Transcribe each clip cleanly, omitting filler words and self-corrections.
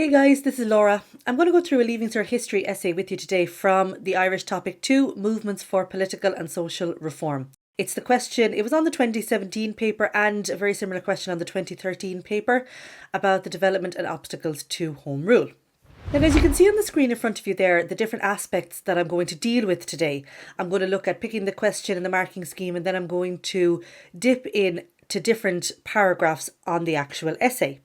Hey guys, this is Laura. I'm going to go through a Leaving Cert history essay with you today from the Irish topic 2, Movements for Political and Social Reform. It's the question, it was on the 2017 paper and a very similar question on the 2013 paper about the development and obstacles to Home Rule. Then as you can see on the screen in front of you there, the different aspects that I'm going to deal with today. I'm going to look at picking the question and the marking scheme, and then I'm going to dip in to different paragraphs on the actual essay.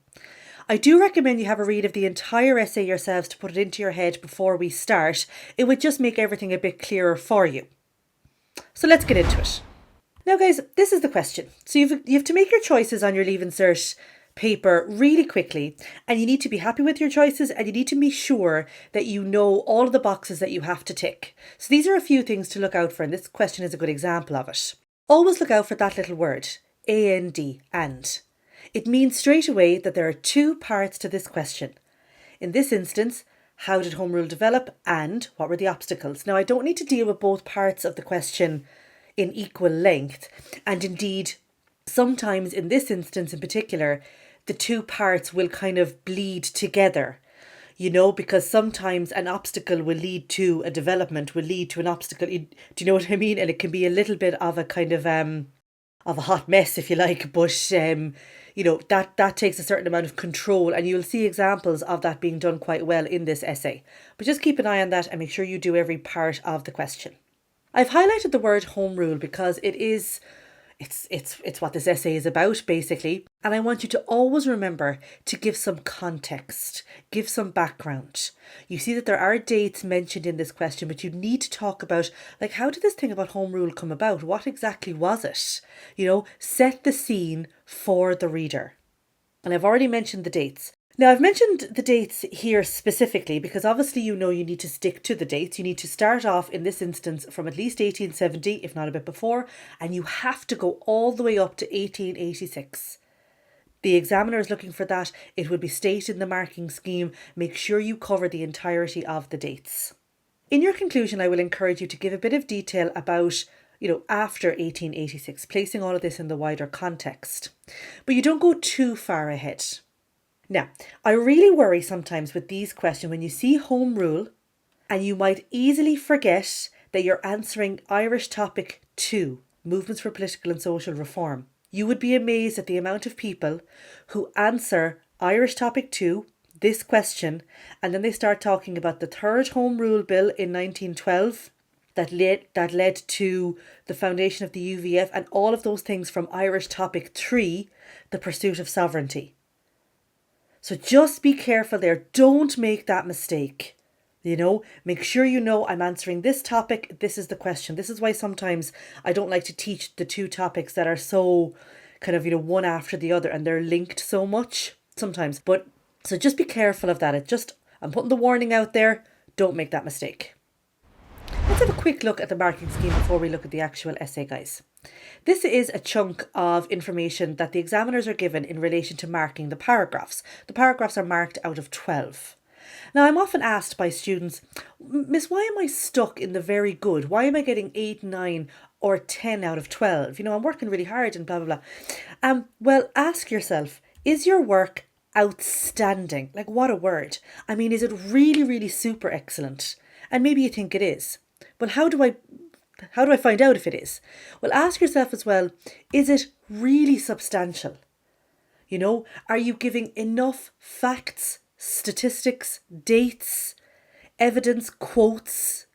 I do recommend you have a read of the entire essay yourselves to put it into your head before we start. It would just make everything a bit clearer for you. So let's get into it. Now guys, this is the question. So you have to make your choices on your Leaving Cert paper really quickly, and you need to be happy with your choices, and you need to be sure that you know all of the boxes that you have to tick. So these are a few things to look out for, and this question is a good example of it. Always look out for that little word, AND, and. It means straight away that there are two parts to this question. In this instance, how did Home Rule develop and what were the obstacles? Now, I don't need to deal with both parts of the question in equal length, and indeed, sometimes in this instance in particular, the two parts will kind of bleed together, because sometimes an obstacle will lead to a development, will lead to an obstacle. Do you know what I mean? And it can be a little bit of a kind of a hot mess, if you like, but that takes a certain amount of control, and you'll see examples of that being done quite well in this essay. But just keep an eye on that and make sure you do every part of the question. I've highlighted the word Home Rule because it's what this essay is about, basically. And I want you to always remember to give some context, give some background. You see that there are dates mentioned in this question, but you need to talk about, like, how did this thing about Home Rule come about? What exactly was it? Set the scene for the reader. And I've already mentioned the dates. Now, I've mentioned the dates here specifically because obviously you need to stick to the dates. You need to start off in this instance from at least 1870, if not a bit before, and you have to go all the way up to 1886. The examiner is looking for that. It will be stated in the marking scheme. Make sure you cover the entirety of the dates. In your conclusion, I will encourage you to give a bit of detail about after 1886, placing all of this in the wider context. But you don't go too far ahead. Now, I really worry sometimes with these questions when you see Home Rule and you might easily forget that you're answering Irish topic 2, Movements for Political and Social Reform. You would be amazed at the amount of people who answer Irish topic 2, this question, and then they start talking about the third Home Rule Bill in 1912 that led to the foundation of the UVF, and all of those things from Irish topic 3, the pursuit of sovereignty. So just be careful there. Don't make that mistake. Make sure I'm answering this topic. This is the question. This is why sometimes I don't like to teach the two topics that are so kind of, one after the other, and they're linked so much sometimes. But so just be careful of that. I'm putting the warning out there. Don't make that mistake. Let's have a quick look at the marking scheme before we look at the actual essay, guys. This is a chunk of information that the examiners are given in relation to marking the paragraphs. The paragraphs are marked out of 12. Now, I'm often asked by students, Miss, why am I stuck in the very good? Why am I getting 8, 9 or 10 out of 12? I'm working really hard and blah, blah, blah. Well, ask yourself, is your work outstanding? Like, what a word. I mean, is it really, really super excellent? And maybe you think it is. Well, how do I find out if it is? Well, ask yourself as well, is it really substantial? Are you giving enough facts, statistics, dates, evidence, quotes?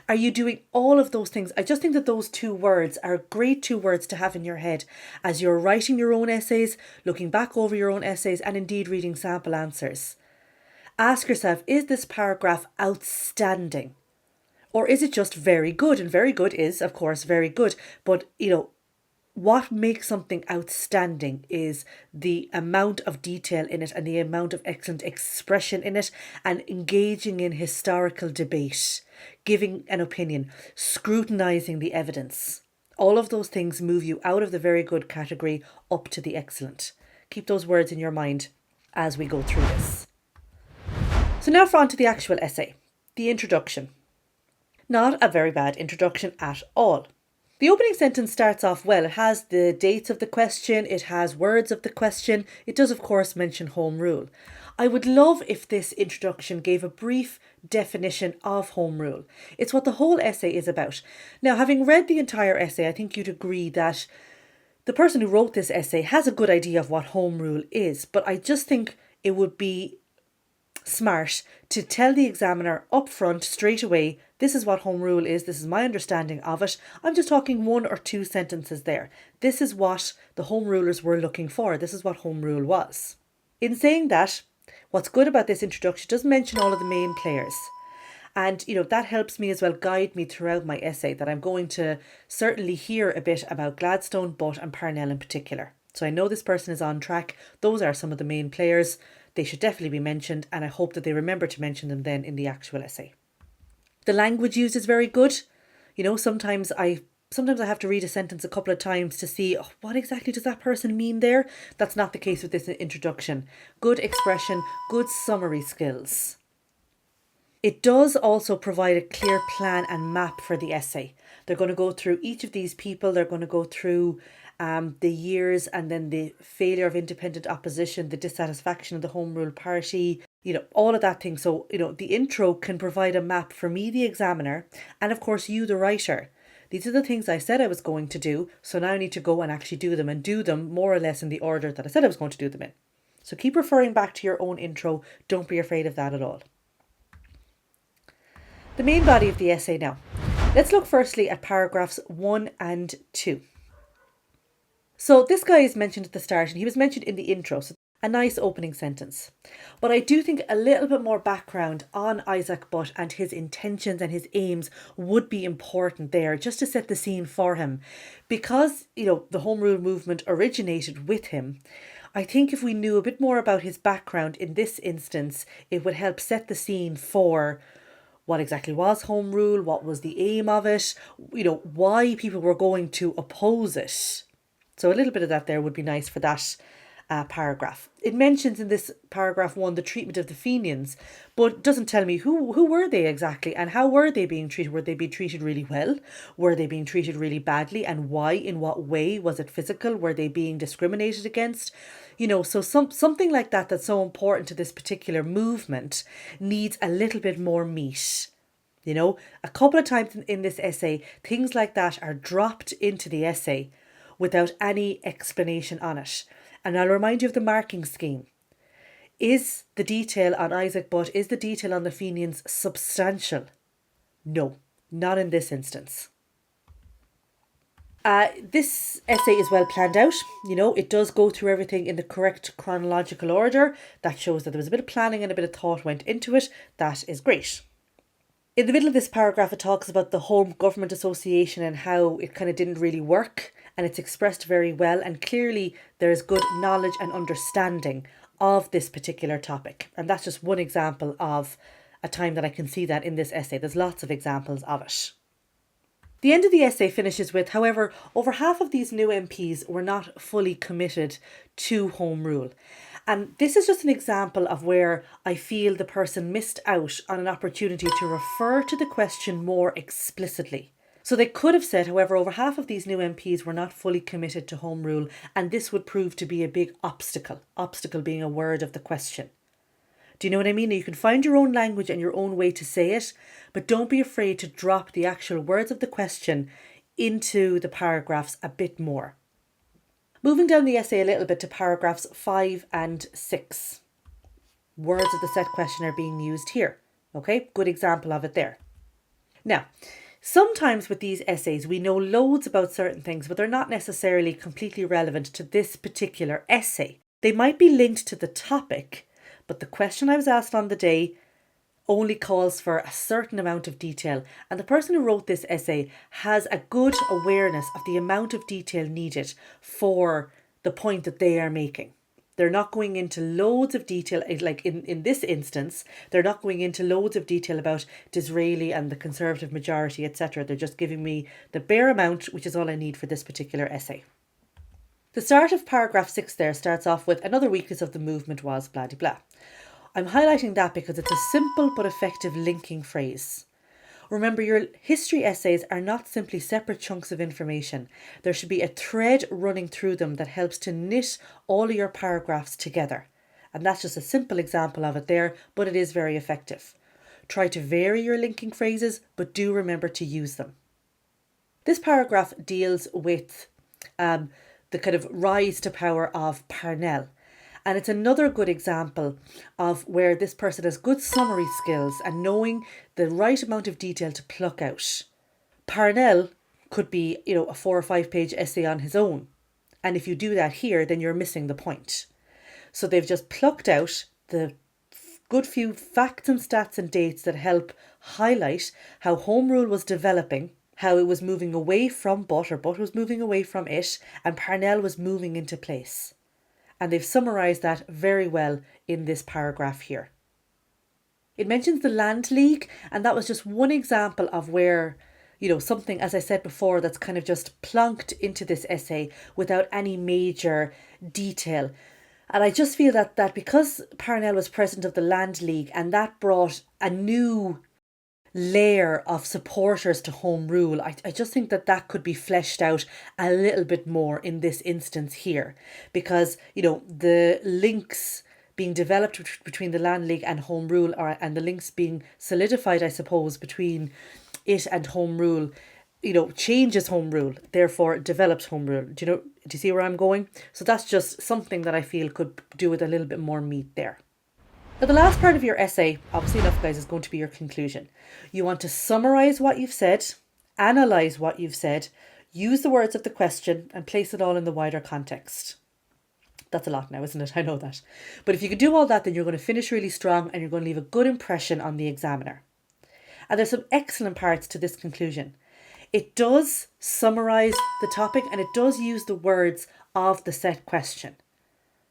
Are you doing all of those things? I just think that those two words are great two words to have in your head as you're writing your own essays, looking back over your own essays, and indeed reading sample answers. Ask yourself, is this paragraph outstanding? Or is it just very good? And very good is, of course, very good. But, what makes something outstanding is the amount of detail in it and the amount of excellent expression in it, and engaging in historical debate, giving an opinion, scrutinising the evidence. All of those things move you out of the very good category up to the excellent. Keep those words in your mind as we go through this. So now on to the actual essay, the introduction. Not a very bad introduction at all. The opening sentence starts off well. It has the dates of the question. It has words of the question. It does, of course, mention Home Rule. I would love if this introduction gave a brief definition of Home Rule. It's what the whole essay is about. Now, having read the entire essay, I think you'd agree that the person who wrote this essay has a good idea of what Home Rule is, but I just think it would be smart to tell the examiner up front straight away, this is what Home Rule is, this is my understanding of it. I'm just talking 1 or 2 sentences there. This is what the Home Rulers were looking for. This is what Home Rule was. In saying that, what's good about this introduction does mention all of the main players. And, that helps me as well guide me throughout my essay, that I'm going to certainly hear a bit about Gladstone, Butt and Parnell in particular. So I know this person is on track. Those are some of the main players. They should definitely be mentioned, and I hope that they remember to mention them then in the actual essay. The language used is very good. Sometimes I have to read a sentence a couple of times to see what exactly does that person mean there. That's not the case with this introduction. Good expression, good summary skills. It does also provide a clear plan and map for the essay. They're going to go through each of these people. They're going to go through the years and then the failure of independent opposition, the dissatisfaction of the Home Rule Party, all of that thing. So, the intro can provide a map for me, the examiner, and of course you, the writer. These are the things I said I was going to do, so now I need to go and actually do them, and do them more or less in the order that I said I was going to do them in. So keep referring back to your own intro. Don't be afraid of that at all. The main body of the essay now. Let's look firstly at paragraphs 1 and 2. So this guy is mentioned at the start, and he was mentioned in the intro, so a nice opening sentence. But I do think a little bit more background on Isaac Butt and his intentions and his aims would be important there, just to set the scene for him. Because, the Home Rule movement originated with him, I think if we knew a bit more about his background in this instance, it would help set the scene for what exactly was Home Rule, what was the aim of it, why people were going to oppose it. So a little bit of that there would be nice for that paragraph. It mentions in this paragraph 1 the treatment of the Fenians, but doesn't tell me who were they exactly and how were they being treated. Were they being treated really well? Were they being treated really badly, and why? In what way? Was it physical? Were they being discriminated against? So something like that that's so important to this particular movement needs a little bit more meat. A couple of times in this essay, things like that are dropped into the essay without any explanation on it. And I'll remind you of the marking scheme. Is the detail on Isaac Butt, is the detail on the Fenians substantial? No, not in this instance. This essay is well planned out. It does go through everything in the correct chronological order. That shows that there was a bit of planning and a bit of thought went into it. That is great. In the middle of this paragraph, it talks about the Home Government Association and how it kind of didn't really work. And it's expressed very well, and clearly there is good knowledge and understanding of this particular topic. And that's just one example of a time that I can see that in this essay. There's lots of examples of it. The end of the essay finishes with, however, over half of these new MPs were not fully committed to Home Rule. And this is just an example of where I feel the person missed out on an opportunity to refer to the question more explicitly. So they could have said, however, over half of these new MPs were not fully committed to Home Rule, and this would prove to be a big obstacle being a word of the question. Do you know what I mean? You can find your own language and your own way to say it, but don't be afraid to drop the actual words of the question into the paragraphs a bit more. Moving down the essay a little bit to paragraphs 5 and 6. Words of the set question are being used here. Okay, good example of it there. Now, sometimes with these essays, we know loads about certain things, but they're not necessarily completely relevant to this particular essay. They might be linked to the topic, but the question I was asked on the day only calls for a certain amount of detail. And the person who wrote this essay has a good awareness of the amount of detail needed for the point that they are making. They're not going into loads of detail, like in this instance, they're not going into loads of detail about Disraeli and the Conservative majority, etc. They're just giving me the bare amount, which is all I need for this particular essay. The start of paragraph 6 there starts off with, another weakness of the movement was blah de blah. I'm highlighting that because it's a simple but effective linking phrase. Remember, your history essays are not simply separate chunks of information. There should be a thread running through them that helps to knit all of your paragraphs together. And that's just a simple example of it there, but it is very effective. Try to vary your linking phrases, but do remember to use them. This paragraph deals with the kind of rise to power of Parnell. And it's another good example of where this person has good summary skills and knowing the right amount of detail to pluck out. Parnell could be, a 4 or 5 page essay on his own. And if you do that here, then you're missing the point. So they've just plucked out the good few facts and stats and dates that help highlight how Home Rule was developing, how it was moving away from but, or but was moving away from it, and Parnell was moving into place. And they've summarised that very well in this paragraph here. It mentions the Land League, and that was just one example of where, something, as I said before, that's kind of just plunked into this essay without any major detail. And I just feel that because Parnell was president of the Land League, and that brought a new layer of supporters to Home Rule, I just think that could be fleshed out a little bit more in this instance here, because the links being developed between the Land League and Home Rule, and the links being solidified, I suppose, between it and Home Rule, changes Home Rule, therefore develops Home Rule. Do you see where I'm going? So that's just something that I feel could do with a little bit more meat there. Now, the last part of your essay, obviously enough guys, is going to be your conclusion. You want to summarise what you've said, analyse what you've said, use the words of the question and place it all in the wider context. That's a lot now, isn't it? I know that. But if you can do all that, then you're going to finish really strong and you're going to leave a good impression on the examiner. And there's some excellent parts to this conclusion. It does summarise the topic and it does use the words of the set question.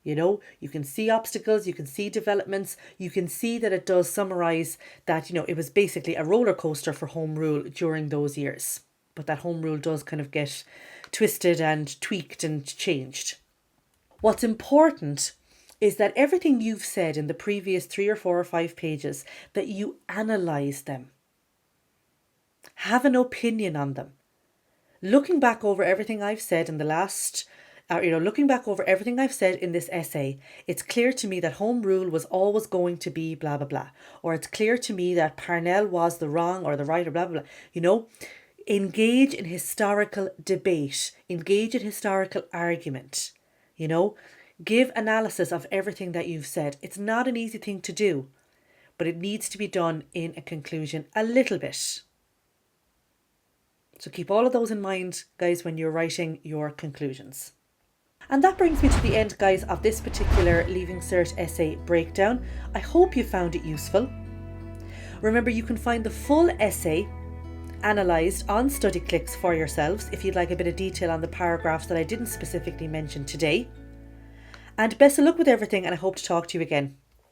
You can see obstacles, you can see developments, you can see that it does summarise that, it was basically a roller coaster for Home Rule during those years. But that Home Rule does kind of get twisted and tweaked and changed. What's important is that everything you've said in the previous 3 or 4 or 5 pages, that you analyse them. Have an opinion on them. Looking back over everything I've said in the last looking back over everything I've said in this essay, it's clear to me that Home Rule was always going to be blah, blah, blah. Or it's clear to me that Parnell was the wrong or the right or blah, blah, blah. Engage in historical debate. Engage in historical argument. Give analysis of everything that you've said. It's not an easy thing to do, but it needs to be done in a conclusion a little bit. So keep all of those in mind, guys, when you're writing your conclusions. And that brings me to the end, guys, of this particular Leaving Cert essay breakdown. I hope you found it useful. Remember, you can find the full essay analysed on Studyclix for yourselves if you'd like a bit of detail on the paragraphs that I didn't specifically mention today. And best of luck with everything, and I hope to talk to you again.